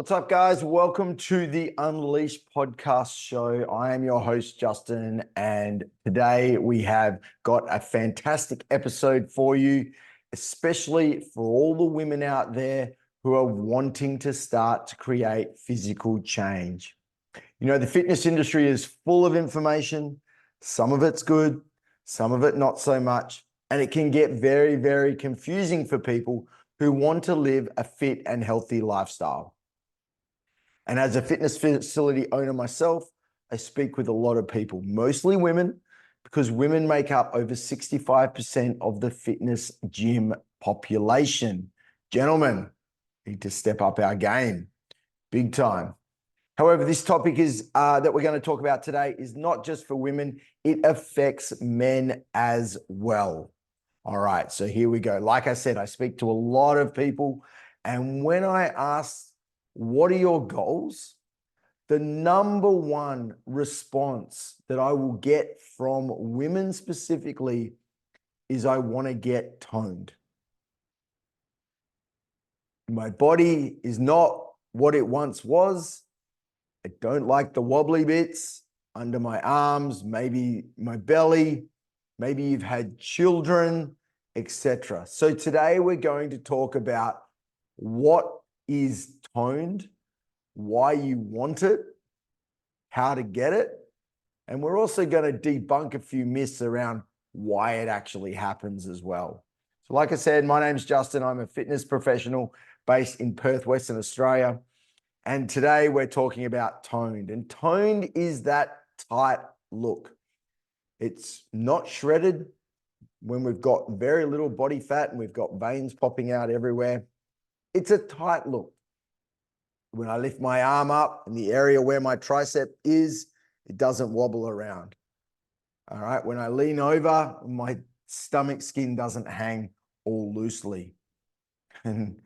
What's up, guys? Welcome to the Unleashed podcast show. I am your host, Justin, and today we have got a fantastic episode for you, especially for all the women out there who are wanting to start to create physical change. You know, the fitness industry is full of information. Some of it's good, some of it not so much, and it can get very, very confusing for people who want to live a fit and healthy lifestyle. And as a fitness facility owner myself, I speak with a lot of people, mostly women, because women make up over 65% of the fitness gym population. Gentlemen, need to step up our game big time. However, this topic that we're going to talk about today is not just for women, it affects men as well. All right, so here we go. Like I said, I speak to a lot of people, and when I ask, what are your goals? The number one response that I will get from women specifically is I want to get toned. My body is not what it once was. I don't like the wobbly bits under my arms, maybe my belly, maybe you've had children, etc. So today we're going to talk about what is toned, why you want it, how to get it, and we're also going to debunk a few myths around why it actually happens as well. So like I said, my name's Justin. I'm a fitness professional based in Perth, Western Australia. And today we're talking about toned. And toned is that tight look. It's not shredded when we've got very little body fat and we've got veins popping out everywhere. It's a tight look. When I lift my arm up in the area where my tricep is, it doesn't wobble around. All right. When I lean over, my stomach skin doesn't hang all loosely. And,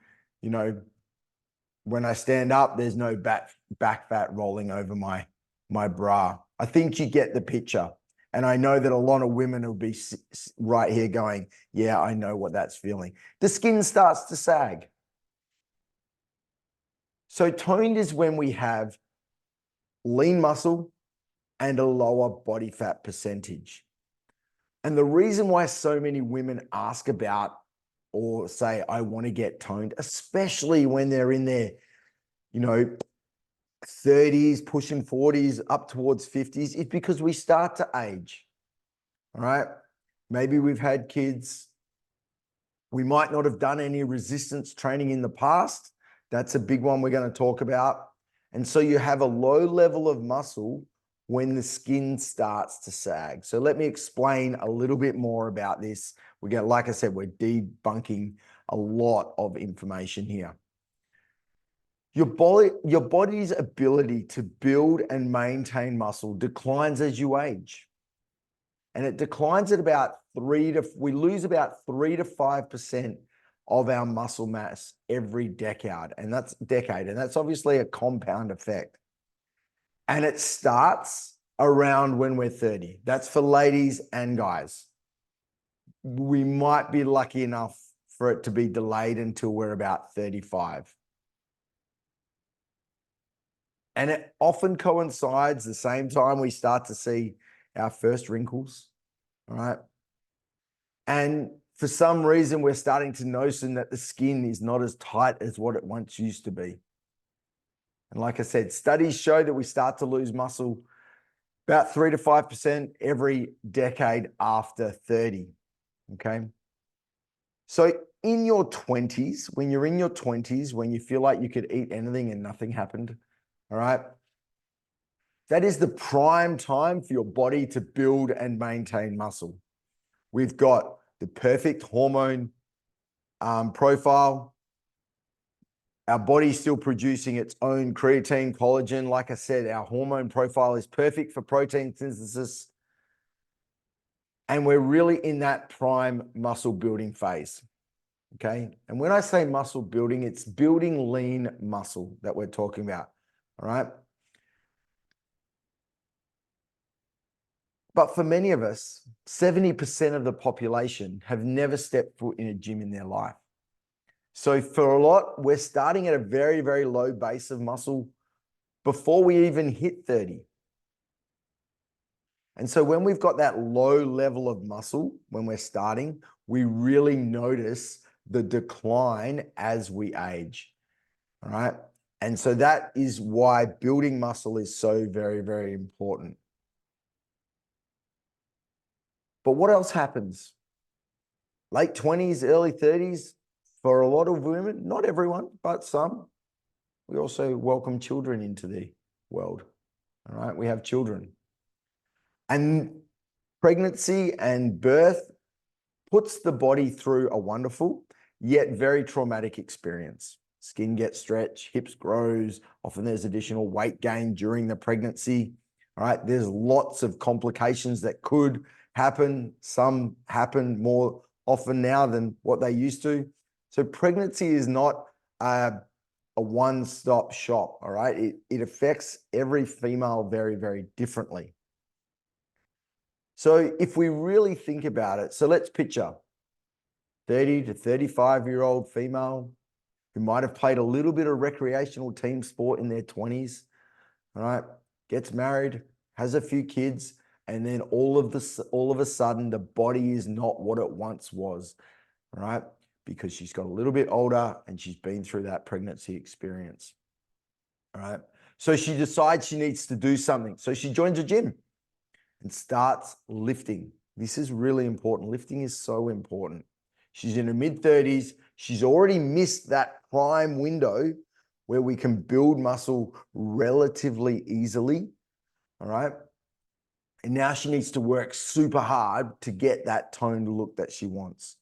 you know, when I stand up, there's no back fat rolling over my bra. I think you get the picture. And I know that a lot of women will be right here going, yeah, I know what that's feeling. The skin starts to sag. So toned is when we have lean muscle and a lower body fat percentage. And the reason why so many women ask about or say, I want to get toned, especially when they're in their, 30s, pushing 40s, up towards 50s, is because we start to age. All right. Maybe we've had kids. We might not have done any resistance training in the past. That's a big one we're going to talk about. And so you have a low level of muscle when the skin starts to sag. So let me explain a little bit more about this. Like I said, we're debunking a lot of information here. Your body's ability to build and maintain muscle declines as you age. And it declines at about we lose about 3 to 5% of our muscle mass every decade. And that's obviously a compound effect. And it starts around when we're 30. That's for ladies and guys. We might be lucky enough for it to be delayed until we're about 35. And it often coincides the same time we start to see our first wrinkles, all right? And for some reason, we're starting to notice that the skin is not as tight as what it once used to be. And like I said, studies show that we start to lose muscle about 3 to 5% every decade after 30, okay? So in your 20s, when you're in your 20s, when you feel like you could eat anything and nothing happened, all right? That is the prime time for your body to build and maintain muscle. We've got the perfect hormone profile. Our body's still producing its own creatine, collagen. Like I said, our hormone profile is perfect for protein synthesis. And we're really in that prime muscle building phase. Okay. And when I say muscle building, it's building lean muscle that we're talking about. All right. But for many of us, 70% of the population have never stepped foot in a gym in their life. So for a lot, we're starting at a very, very low base of muscle before we even hit 30. And so when we've got that low level of muscle, when we're starting, we really notice the decline as we age. All right. And so that is why building muscle is so very, very important. But what else happens? Late 20s, early 30s, for a lot of women, not everyone, but some, we also welcome children into the world. All right. We have children. And pregnancy and birth puts the body through a wonderful yet very traumatic experience. Skin gets stretched, hips grows, often there's additional weight gain during the pregnancy. All right, there's lots of complications that could happen. Some happen more often now than what they used to. So pregnancy is not a one-stop shop, all right? It affects every female very, very differently. So if we really think about it, so let's picture 30 to 35-year-old female who might have played a little bit of recreational team sport in their 20s, all right, gets married, has a few kids, and then all of a sudden the body is not what it once was, all right, because she's got a little bit older and she's been through that pregnancy experience, all right. So she decides she needs to do something. So she joins a gym and starts lifting. This is really important. Lifting is so important. She's in her mid-30s. She's already missed that prime window where we can build muscle relatively easily, all right? And now she needs to work super hard to get that toned look that she wants.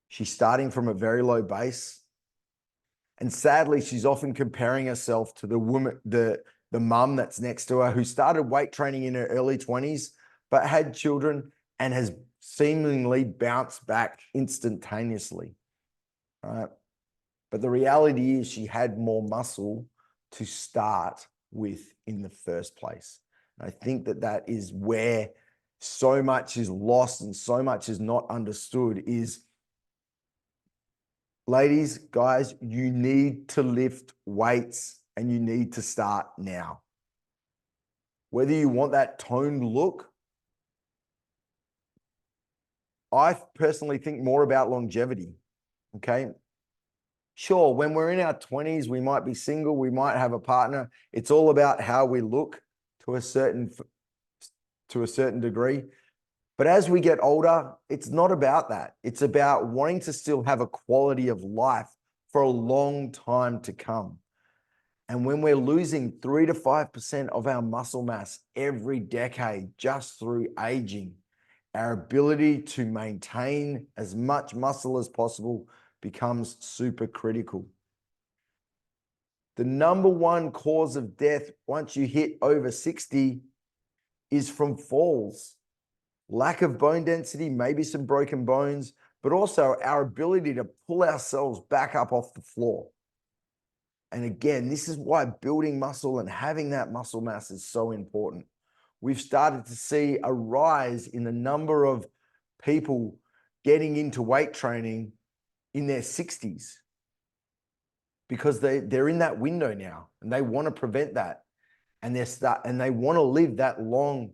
She's starting from a very low base. And sadly, she's often comparing herself to the woman, the mum that's next to her who started weight training in her early 20s, but had children and has seemingly bounced back instantaneously. All right. But the reality is she had more muscle to start with in the first place. And I think that that is where so much is lost and so much is not understood is, ladies, guys, you need to lift weights and you need to start now. Whether you want that toned look, I personally think more about longevity, okay? Sure, when we're in our 20s, we might be single, we might have a partner. It's all about how we look to a certain degree. But as we get older, it's not about that. It's about wanting to still have a quality of life for a long time to come. And when we're losing 3 to 5% of our muscle mass every decade just through aging, our ability to maintain as much muscle as possible becomes super critical. The number one cause of death once you hit over 60 is from falls. Lack of bone density, maybe some broken bones, but also our ability to pull ourselves back up off the floor. And again, this is why building muscle and having that muscle mass is so important. We've started to see a rise in the number of people getting into weight training in their 60s because they're in that window now and they want to prevent that. And they want to live that long,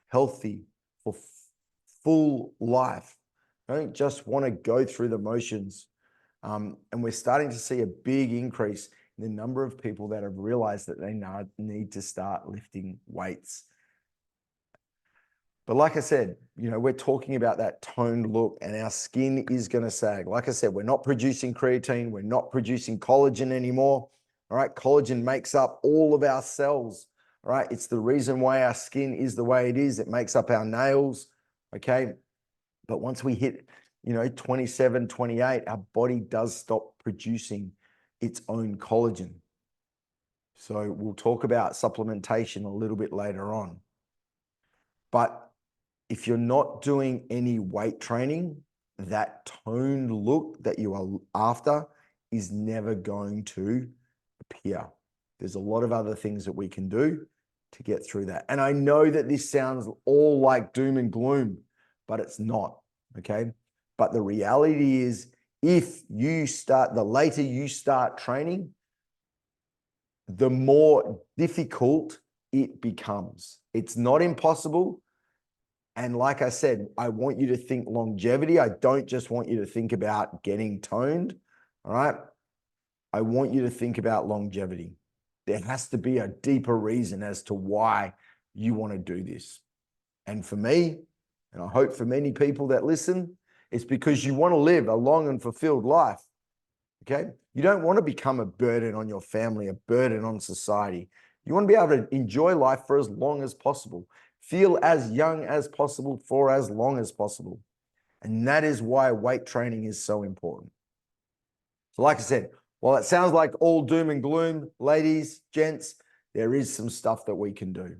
healthy, full life. They don't just want to go through the motions. And we're starting to see a big increase in the number of people that have realized that they need to start lifting weights. But like I said, we're talking about that toned look and our skin is going to sag. Like I said, we're not producing creatine. We're not producing collagen anymore. All right. Collagen makes up all of our cells. All right. It's the reason why our skin is the way it is. It makes up our nails. Okay. But once we hit, 27, 28, our body does stop producing its own collagen. So we'll talk about supplementation a little bit later on. But if you're not doing any weight training, that toned look that you are after is never going to appear. There's a lot of other things that we can do to get through that. And I know that this sounds all like doom and gloom, but it's not, okay? But the reality is the later you start training, the more difficult it becomes. It's not impossible. And like I said, I want you to think longevity. I don't just want you to think about getting toned. All right. I want you to think about longevity. There has to be a deeper reason as to why you want to do this. And for me, and I hope for many people that listen, it's because you want to live a long and fulfilled life. Okay. You don't want to become a burden on your family, a burden on society. You want to be able to enjoy life for as long as possible, feel as young as possible for as long as possible. And that is why weight training is so important. So like I said, while it sounds like all doom and gloom, ladies, gents, there is some stuff that we can do.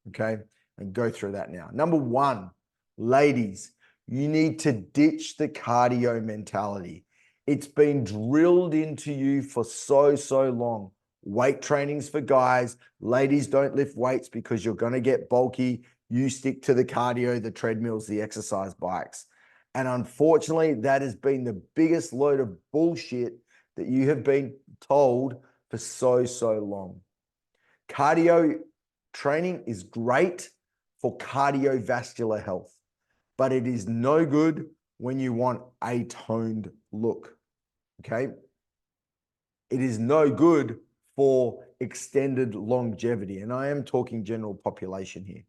Okay. And go through that now. Number one, ladies, you need to ditch the cardio mentality. It's been drilled into you for so long. Weight training's for guys. Ladies, don't lift weights because you're going to get bulky. You stick to the cardio, the treadmills, the exercise bikes. And unfortunately, that has been the biggest load of bullshit that you have been told for so long. Cardio training is great for cardiovascular health, but it is no good when you want a toned look. Okay. It is no good for extended longevity. And I am talking general population here.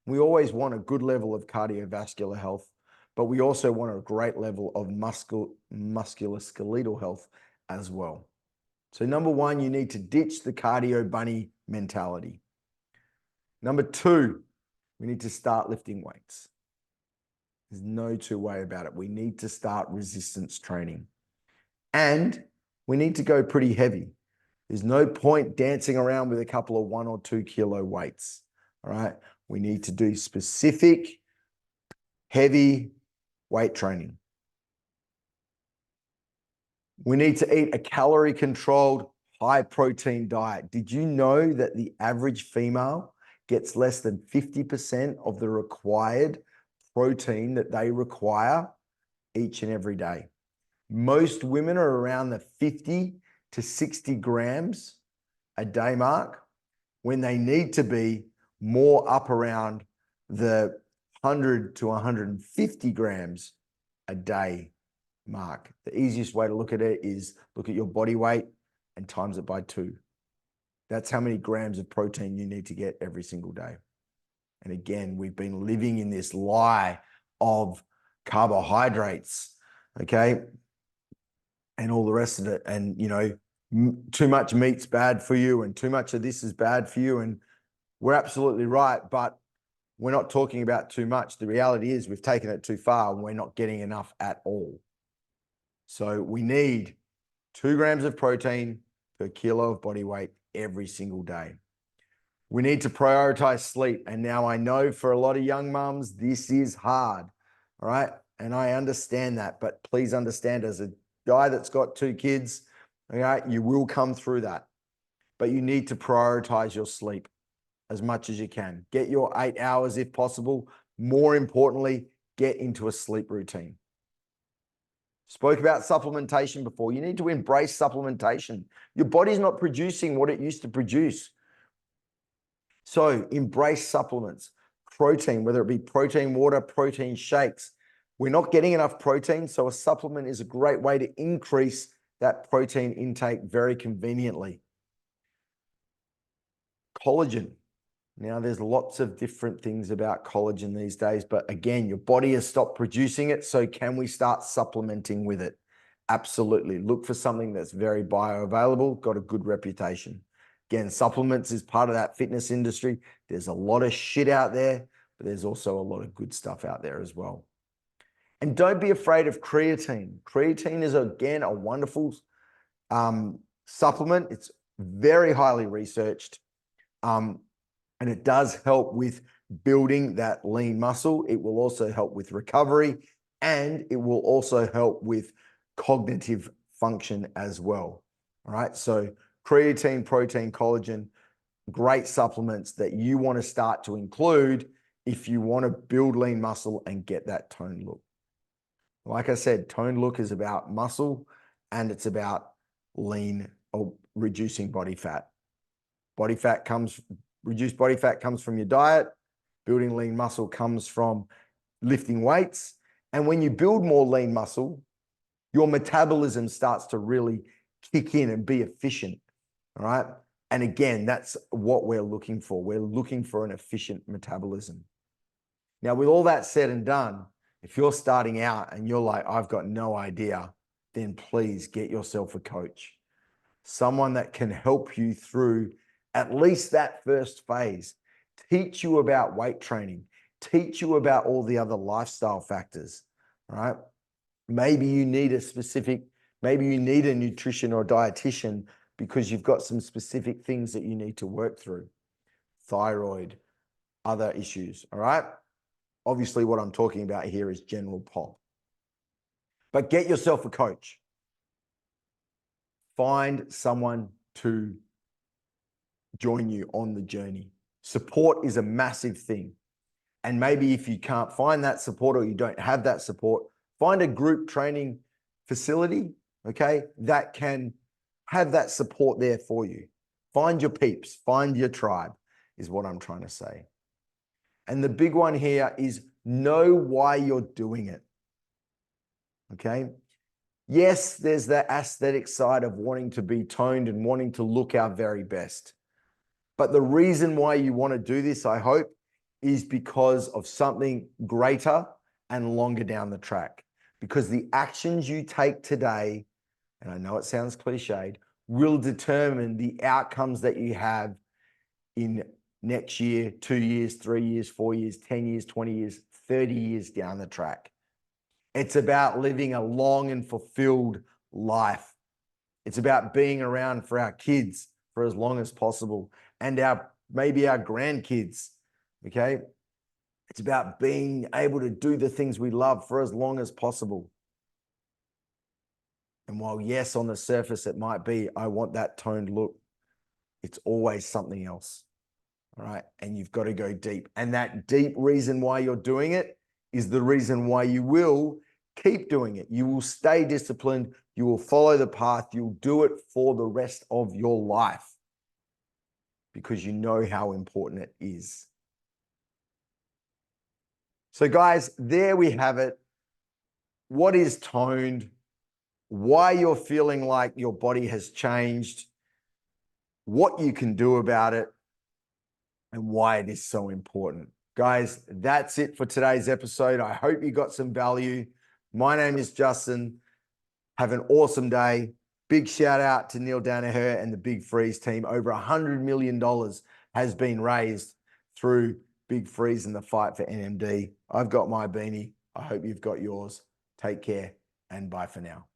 We always want a good level of cardiovascular health, but we also want a great level of musculoskeletal health as well. So number one, you need to ditch the cardio bunny mentality. Number two, we need to start lifting weights. There's no two way about it. We need to start resistance training. And we need to go pretty heavy. There's no point dancing around with a couple of 1 or 2 kilo weights. All right. We need to do specific heavy weight training. We need to eat a calorie controlled, high protein diet. Did you know that the average female gets less than 50% of the required protein that they require each and every day? Most women are around the 50 to 60 grams a day mark when they need to be more up around the 100 to 150 grams a day mark. The easiest way to look at it is look at your body weight and times it by 2. That's how many grams of protein you need to get every single day. And again, we've been living in this lie of carbohydrates, okay, and all the rest of it. And, you know, too much meat's bad for you and too much of this is bad for you. And we're absolutely right, but we're not talking about too much. The reality is we've taken it too far and we're not getting enough at all. So we need 2 grams of protein per kilo of body weight every single day. We need to prioritize sleep. And now I know for a lot of young mums, this is hard. All right. And I understand that, but please understand, as a guy that's got 2 kids, all right, you will come through that, but you need to prioritize your sleep as much as you can. Get your 8 hours if possible. More importantly, get into a sleep routine. Spoke about supplementation before. You need to embrace supplementation. Your body's not producing what it used to produce. So embrace supplements, protein, whether it be protein water, protein shakes. We're not getting enough protein, so a supplement is a great way to increase that protein intake very conveniently. Collagen. Now, there's lots of different things about collagen these days, but again, your body has stopped producing it, so can we start supplementing with it? Absolutely. Look for something that's very bioavailable, got a good reputation. Again, supplements is part of that fitness industry. There's a lot of shit out there, but there's also a lot of good stuff out there as well. And don't be afraid of creatine. Creatine is, again, a wonderful supplement. It's very highly researched. And it does help with building that lean muscle. It will also help with recovery, and it will also help with cognitive function as well. All right. So creatine, protein, collagen, great supplements that you want to start to include if you want to build lean muscle and get that toned look. Like I said, toned look is about muscle and it's about lean or reducing body fat. Reduced body fat comes from your diet. Building lean muscle comes from lifting weights. And when you build more lean muscle, your metabolism starts to really kick in and be efficient. All right. And again, that's what we're looking for. We're looking for an efficient metabolism. Now, with all that said and done, if you're starting out and you're like, I've got no idea, then please get yourself a coach, someone that can help you through at least that first phase, teach you about weight training, teach you about all the other lifestyle factors, all right? Maybe you need maybe you need a nutrition or dietitian because you've got some specific things that you need to work through, thyroid, other issues, all right? Obviously, what I'm talking about here is general pop. But get yourself a coach. Find someone to join you on the journey. Support is a massive thing. And maybe if you can't find that support or you don't have that support, find a group training facility, okay, that can have that support there for you. Find your peeps, find your tribe, is what I'm trying to say. And the big one here is know why you're doing it. Okay. Yes, there's that aesthetic side of wanting to be toned and wanting to look our very best. But the reason why you want to do this, I hope, is because of something greater and longer down the track. Because the actions you take today, and I know it sounds cliched, will determine the outcomes that you have in next year, 2 years, 3 years, 4 years, 10 years, 20 years, 30 years down the track. It's about living a long and fulfilled life. It's about being around for our kids for as long as possible and maybe our grandkids, okay? It's about being able to do the things we love for as long as possible. And while yes, on the surface it might be, I want that toned look, it's always something else. All right. And you've got to go deep. And that deep reason why you're doing it is the reason why you will keep doing it. You will stay disciplined. You will follow the path. You'll do it for the rest of your life because you know how important it is. So guys, there we have it. What is toned? Why you're feeling like your body has changed, what you can do about it, and why it is so important. Guys, that's it for today's episode. I hope you got some value. My name is Justin. Have an awesome day. Big shout out to Neil Danaher and the Big Freeze team. Over $100 million has been raised through Big Freeze and the fight for NMD. I've got my beanie. I hope you've got yours. Take care and bye for now.